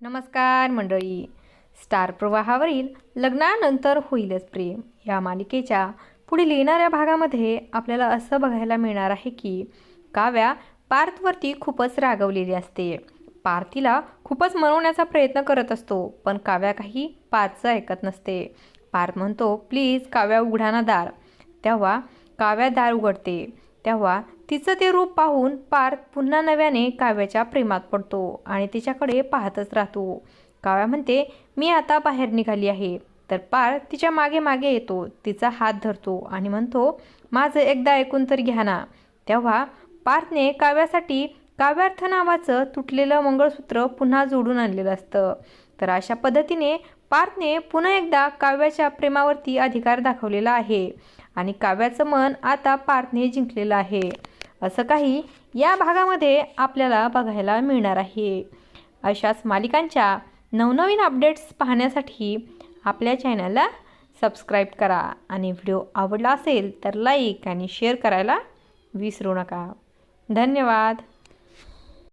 नमस्कार मंडळी. स्टार प्रवाहावरील लग्नानंतर होईलच प्रेम या मालिकेच्या पुढील येणाऱ्या भागामध्ये आपल्याला असं बघायला मिळणार आहे की काव्या पार्थवरती खूपच रागवलेली असते. पार्थीला खूपच मनवण्याचा प्रयत्न करत असतो, पण काव्या काही पार्थचं ऐकत नसते. पार्थ म्हणतो, प्लीज काव्या उघडा ना दार. तेव्हा काव्या दार उघडते. तेव्हा तिचं ते रूप पाहून पार्थ पुन्हा नव्याने काव्याच्या प्रेमात पडतो आणि तिच्याकडे पाहतच राहतो. काव्या म्हणते, मी आता बाहेर निघाली आहे. तर पार्थ तिच्या मागे मागे येतो, तिचा हात धरतो आणि म्हणतो, माझं एकदा ऐकून तर घ्या ना. तेव्हा पार्थने काव्यासाठी काव्यार्थ नावाचं तुटलेलं मंगळसूत्र पुन्हा जोडून आणलेलं असतं. तर अशा पद्धतीने पार्थने पुन्हा एकदा काव्याच्या प्रेमावरती अधिकार दाखवलेला आहे आणि काव्याचं मन आता पार्थने जिंकलेलं आहे. असं काही या भागामध्ये आपल्याला बघायला मिळणार आहे. अशाच मालिकांच्या नवनवीन अपडेट्स पाहण्यासाठी आपल्या चॅनलला सबस्क्राईब करा आणि व्हिडिओ आवडला असेल तर लाईक आणि शेअर करायला विसरू नका. धन्यवाद.